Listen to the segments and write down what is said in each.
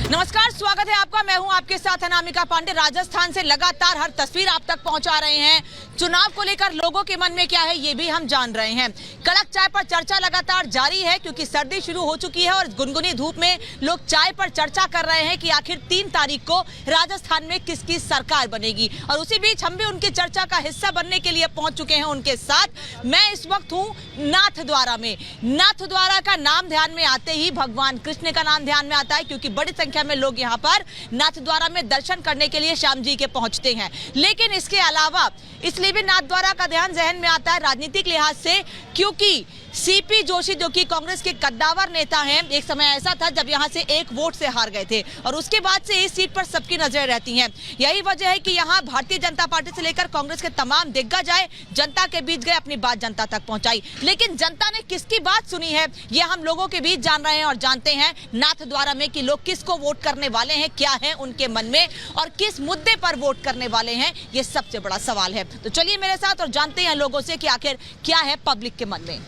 नमस्कार, स्वागत है आपका। मैं हूं आपके साथ अनामिका पांडे। राजस्थान से लगातार हर तस्वीर आप तक पहुंचा रहे हैं। चुनाव को लेकर लोगों के मन में क्या है ये भी हम जान रहे हैं। कड़क चाय पर चर्चा लगातार जारी है क्योंकि सर्दी शुरू हो चुकी है और गुनगुनी धूप में लोग चाय पर चर्चा कर रहे हैं कि आखिर 3 तारीख को राजस्थान में किसकी सरकार बनेगी। और उसी बीच हम भी उनकी चर्चा का हिस्सा बनने के लिए पहुंच चुके हैं उनके साथ। मैं इस वक्त हूँ नाथद्वारा में। नाथद्वारा का नाम ध्यान में आते ही भगवान कृष्ण का नाम ध्यान में आता है क्योंकि बड़ी संख्या में लोग यहाँ पर नाथद्वारा में दर्शन करने के लिए श्याम जी के पहुंचते हैं। लेकिन इसके अलावा इसलिए भी नाथद्वारा का ध्यान जहन में आता है राजनीतिक लिहाज से क्योंकि सीपी जोशी जो कि कांग्रेस के कद्दावर नेता हैं, एक समय ऐसा था जब यहां से 1 वोट से हार गए थे और उसके बाद से इस सीट पर सबकी नजरें रहती हैं। यही वजह है कि यहां भारतीय जनता पार्टी से लेकर कांग्रेस के तमाम दिग्गज आए, जनता के बीच गए, अपनी बात जनता तक पहुंचाई। लेकिन जनता ने किसकी बात सुनी है ये हम लोगों के बीच जान रहे हैं और जानते हैं नाथद्वारा में कि लोग किसको वोट करने वाले हैं, क्या है उनके मन में और किस मुद्दे पर वोट करने वाले हैं, ये सबसे बड़ा सवाल है। तो चलिए मेरे साथ और जानते हैं लोगों से कि आखिर क्या है पब्लिक के मन में।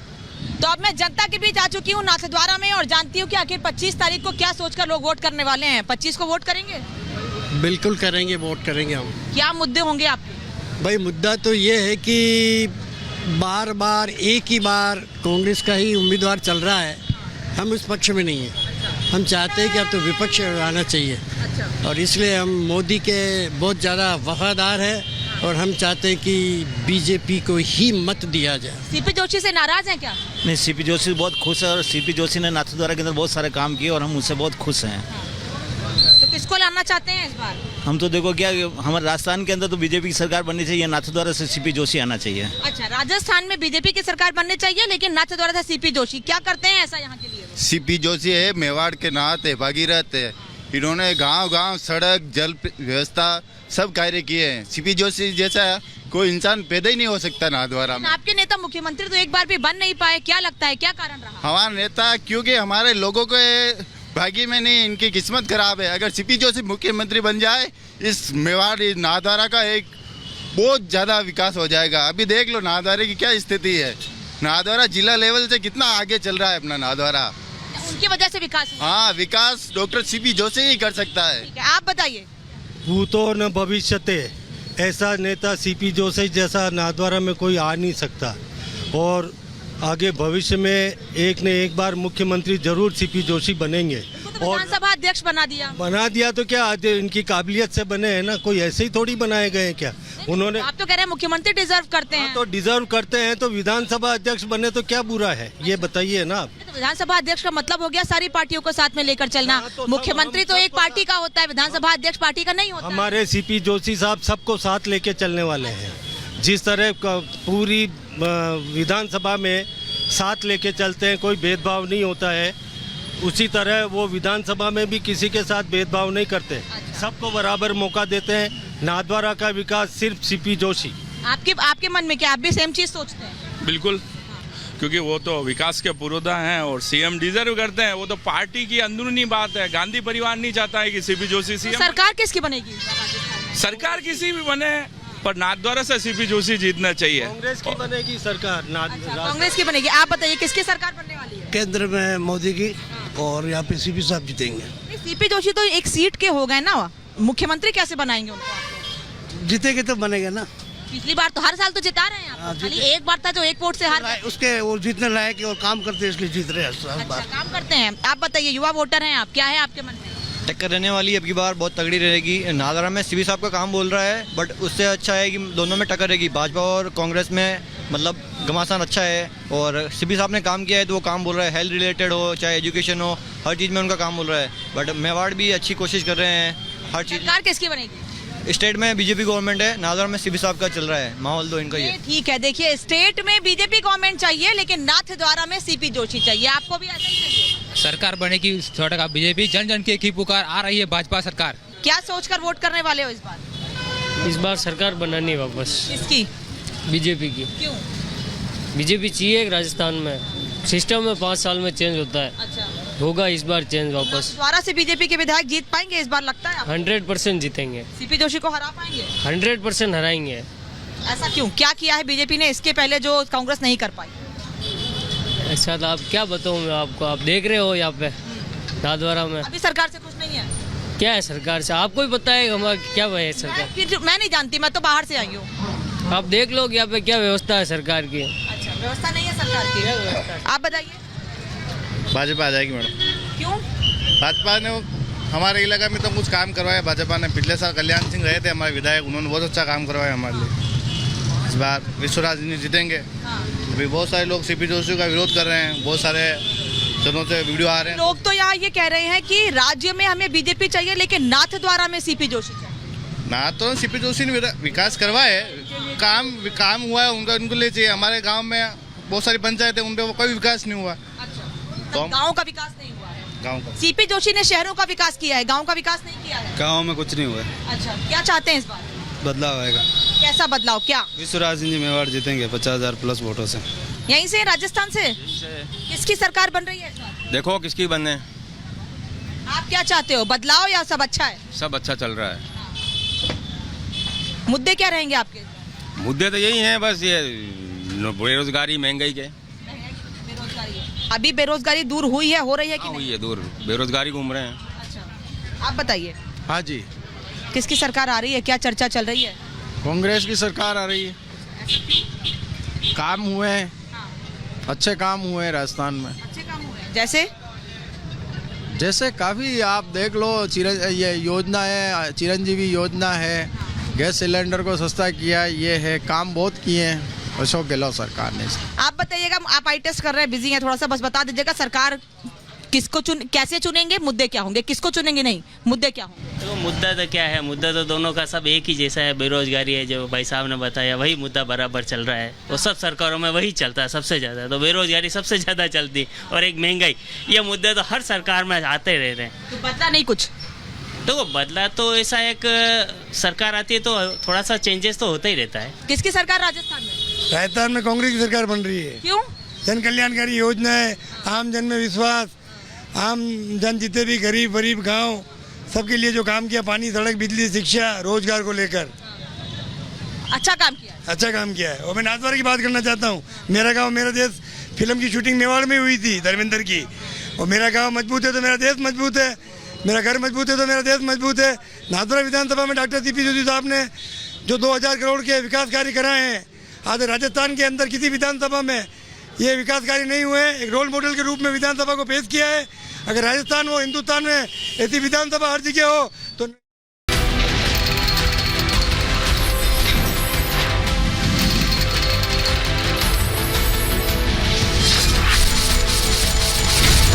तो अब मैं जनता के बीच आ चुकी हूँ नाथद्वारा में और जानती हूँ कि आखिर 25 तारीख को क्या सोचकर लोग वोट करने वाले हैं। 25 को वोट करेंगे? बिल्कुल करेंगे, वोट करेंगे हम। क्या मुद्दे होंगे आपके? भाई मुद्दा तो ये है कि बार बार एक ही बार कांग्रेस का ही उम्मीदवार चल रहा है। हम उस पक्ष में नहीं है। हम चाहते हैं कि अब तो विपक्ष आना चाहिए और इसलिए हम मोदी के बहुत ज़्यादा वफादार हैं और हम चाहते हैं कि बीजेपी को ही मत दिया जाए। सीपी जोशी से नाराज हैं क्या? नहीं, सीपी जोशी बहुत खुश है और सीपी जोशी ने नाथद्वारा के अंदर बहुत सारे काम किए और हम उससे बहुत खुश हैं। तो किसको लाना चाहते हैं इस बार? हम तो देखो क्या हमारे राजस्थान के अंदर तो बीजेपी की सरकार बननी चाहिए, नाथद्वारा से सीपी जोशी आना चाहिए। अच्छा, राजस्थान में बीजेपी की सरकार बननी चाहिए लेकिन नाथद्वारा से सीपी जोशी, क्या करते हैं ऐसा यहाँ के लिए? सीपी जोशी है मेवाड़ के नाथ है, भागीरथ है। इन्होंने गांव-गांव सड़क जल व्यवस्था सब कार्य किए हैं। सीपी जोशी जैसा कोई इंसान पैदा ही नहीं हो सकता नाथद्वारा में। आपके नेता मुख्यमंत्री तो एक बार भी बन नहीं पाए, क्या लगता है क्या कारण रहा? हमारा नेता क्योंकि हमारे लोगों के भाग्य में नहीं, इनकी किस्मत खराब है। अगर सीपी जोशी मुख्यमंत्री बन जाए इस मेवाड़ नाथद्वारा का एक बहुत ज्यादा विकास हो जाएगा। अभी देख लो नाथद्वारा की क्या स्थिति है। नाथद्वारा जिला लेवल से कितना आगे चल रहा है अपना नाथद्वारा। उनकी वजह से विकास? हाँ, विकास डॉक्टर सीपी जोशी ही कर सकता है। आप बताइए। भूतो न भविष्यते, ऐसा नेता सीपी जोशी जैसा नाथद्वारा में कोई आ नहीं सकता और आगे भविष्य में एक न एक बार मुख्यमंत्री जरूर सीपी जोशी बनेंगे। तो विधानसभा अध्यक्ष बना दिया तो क्या इनकी काबिलियत से बने हैं ना, कोई ऐसे ही थोड़ी बनाए गए हैं क्या उन्होंने। आप तो कह रहे हैं मुख्यमंत्री डिजर्व करते हैं। तो डिजर्व करते हैं तो विधानसभा अध्यक्ष बने तो क्या बुरा है, ये बताइए ना। तो विधानसभा अध्यक्ष का मतलब हो गया सारी पार्टियों को साथ में लेकर चलना। मुख्यमंत्री तो एक पार्टी का होता है, विधानसभा अध्यक्ष पार्टी का नहीं होता। हमारे सीपी जोशी साहब सबको साथ लेके चलने वाले हैं। जिस तरह पूरी विधानसभा में साथ लेके चलते हैं, कोई भेदभाव नहीं होता है, उसी तरह वो विधानसभा में भी किसी के साथ भेदभाव नहीं करते। सबको बराबर मौका देते हैं। नाथद्वारा का विकास सिर्फ सीपी जोशी। आपके मन में क्या, आप भी सेम चीज सोचते हैं? बिल्कुल, क्योंकि वो तो विकास के पुरोधा हैं और सीएम डिजर्व करते हैं। वो तो पार्टी की अंदरूनी बात है। गांधी परिवार नहीं चाहता है कि सीपी जोशी सीएम। सरकार किसकी बनेगी? सरकार किसी भी बने पर नाथद्वारा से सीपी जोशी जीतना चाहिए। कांग्रेस की बनेगी सरकार। कांग्रेस की बनेगी। आप बताइए किसकी सरकार बनने वाली है? केंद्र में मोदी की और यहाँ पे सीपी साहब जीतेंगे। सीपी जोशी तो एक सीट के हो गए ना, मुख्यमंत्री कैसे बनाएंगे उनको? जीतेंगे तो बनेगा ना। पिछली बार तो हर साल तो जिता रहे हैं आप। खाली एक बार था जो 1 वोट से हार गए। उसके वो जीतने लायक और काम करते हैं इसलिए जीत रहे हैं। अच्छा, काम करते हैं। आप बताइए, युवा वोटर हैं आप, क्या है आपके मन में? टक्कर रहने वाली अब की बार बहुत तगड़ी रहेगी। नाथद्वारा में सीपी साहब का काम बोल रहा है, बट उससे अच्छा है कि दोनों में टक्कर रहेगी। भाजपा और कांग्रेस में मतलब घमासान अच्छा है और सीपी साहब ने काम किया है तो वो काम बोल रहा है। हेल्थ रिलेटेड हो चाहे एजुकेशन हो, हर चीज़ में उनका काम बोल रहा है। बट मेवाड़ भी अच्छी कोशिश कर रहे हैं हर चीज़। सरकार किसकी बनेगी? स्टेट में बीजेपी गवर्नमेंट है, नाथद्वारा में सीपी साहब का चल रहा है माहौल तो इनका ही है। ठीक है, देखिए स्टेट में बीजेपी गवर्नमेंट चाहिए लेकिन नाथद्वारा में सीपी जोशी चाहिए। आपको भी ऐसा ही चाहिए? सरकार बनेगी थोड़ा बीजेपी, जन जन की एक ही पुकार आ रही है, भाजपा सरकार। क्या सोचकर वोट करने वाले हो इस बार? इस बार सरकार बनानी वापस। किसकी? बीजेपी की। क्यों? बीजेपी चाहिए राजस्थान में। सिस्टम में 5 साल में चेंज होता है। अच्छा, होगा इस बार चेंज वापस। द्वारा से बीजेपी के विधायक जीत पाएंगे इस बार, लगता है? 100% जीतेंगे। सीपी जोशी को हरा पाएंगे? 100% हराएंगे। ऐसा क्यों? क्या किया है बीजेपी ने इसके पहले जो कांग्रेस नहीं कर पाई? ऐसा तो आप क्या बताऊँ मैं आपको, आप देख रहे हो यहाँ पे नाथद्वारा में। अभी सरकार से कुछ नहीं है? क्या है सरकार से, आपको ही पता है हमारा क्या है सरकार। फिर मैं नहीं जानती, मैं तो बाहर से आई हूँ। आप देख लो यहाँ पे क्या व्यवस्था है सरकार की। अच्छा, व्यवस्था नहीं है सरकार की। क्या व्यवस्था है? आप बताइए। भाजपा आ जाएगी मैडम। क्यों? भाजपा ने हमारे इलाका में तो कुछ काम करवाया भाजपा ने। पिछले साल कल्याण सिंह रहे थे हमारे विधायक, उन्होंने बहुत अच्छा काम करवाया हमारे लिए। इस बार विश्वराज जी जीतेंगे। अभी बहुत सारे लोग सीपी जोशी का विरोध कर रहे हैं, बहुत सारे जनों से वीडियो आ रहे हैं। लोग तो यहाँ ये कह रहे हैं कि राज्य में हमें बीजेपी चाहिए लेकिन नाथद्वारा में सीपी जोशी चाहिए। ना तो सीपी जोशी ने विकास करवाए, काम हुआ है उनका, उनको ले चाहिए। हमारे गांव में बहुत सारी पंचायतें, उन पे कोई विकास नहीं हुआ। तो गांव का विकास नहीं हुआ है। गांव का सीपी जोशी ने शहरों का विकास किया है, गांव का विकास नहीं किया है। गाँव में कुछ नहीं हुआ है। अच्छा, क्या चाहते हैं इस बार? बदलाव आएगा। कैसा बदलाव? क्या? विश्वराज सिंह जी मेवाड़ जीतेंगे 50,000 प्लस वोटों से। यहीं से, राजस्थान से? किसकी सरकार बन रही है इस बार? देखो किसकी बनने। आप क्या चाहते हो, बदलाव या सब अच्छा है? सब अच्छा चल रहा है। मुद्दे क्या रहेंगे आपके? मुद्दे तो यही हैं, बस ये बेरोजगारी, महंगाई के। बेरोजगारी है। अभी बेरोजगारी दूर हुई है, हो रही है कि नहीं? हुई है दूर, बेरोजगारी घूम रहे हैं। अच्छा, आप बताइए। हाँ जी, किसकी सरकार आ रही है, क्या चर्चा चल रही है? कांग्रेस की सरकार आ रही है। काम हुए हैं, अच्छे काम हुए हैं राजस्थान में। अच्छे काम हुए हैं। जैसे जैसे काफ़ी आप देख लो, ये योजना है, चिरंजीवी योजना है, गैस सिलेंडर को सस्ता किया, ये है, काम बहुत किए हैं अशोक गहलोत सरकार ने। आप बताइएगा, आप आई टेस्ट कर रहे हैं, बिजी हैं, थोड़ा सा बस बता दीजिएगा सरकार किसको कैसे चुनेंगे, मुद्दे क्या होंगे, किसको चुनेंगे नहीं, मुद्दे क्या होंगे? तो मुद्दा तो क्या है, मुद्दा तो दोनों का सब एक ही जैसा है। बेरोजगारी है, जो भाई साहब ने बताया, वही मुद्दा बराबर चल रहा है। वो सब सरकारों में वही चलता है सबसे ज़्यादा। तो बेरोजगारी सबसे ज़्यादा चलती, और एक महंगाई, ये मुद्दे तो हर सरकार में आते रहते हैं। तो बदला नहीं कुछ? तो बदला तो ऐसा, एक सरकार आती है तो थोड़ा सा चेंजेस तो होता ही रहता है। किसकी सरकार राजस्थान में? राजस्थान में कांग्रेस की सरकार बन रही है। क्यों? जन कल्याणकारी योजना है, आम जन में विश्वास, आम जन जितने भी गरीब गरीब गांव, सबके लिए जो काम किया, पानी, सड़क, बिजली, शिक्षा, रोजगार को लेकर अच्छा काम किया है। अच्छा काम किया है। और मैं नाथद्वारा की बात करना चाहता हूँ। मेरा गांव मेरा देश फिल्म की शूटिंग मेवाड़ में हुई थी, धर्मेंद्र की। और मेरा गांव मजबूत है तो मेरा देश मजबूत है, मेरा घर मजबूत है तो मेरा देश मजबूत है। नाथद्वारा विधानसभा में डॉक्टर सीपी जोशी साहब ने जो 2000 करोड़ के विकास कार्य कराए हैं, आज राजस्थान के अंदर किसी विधानसभा में ये विकास कार्य नहीं हुए। एक रोल मॉडल के रूप में विधानसभा को पेश किया है। अगर राजस्थान हो, हिंदुस्तान में ऐसी विधानसभा हर जगह हो,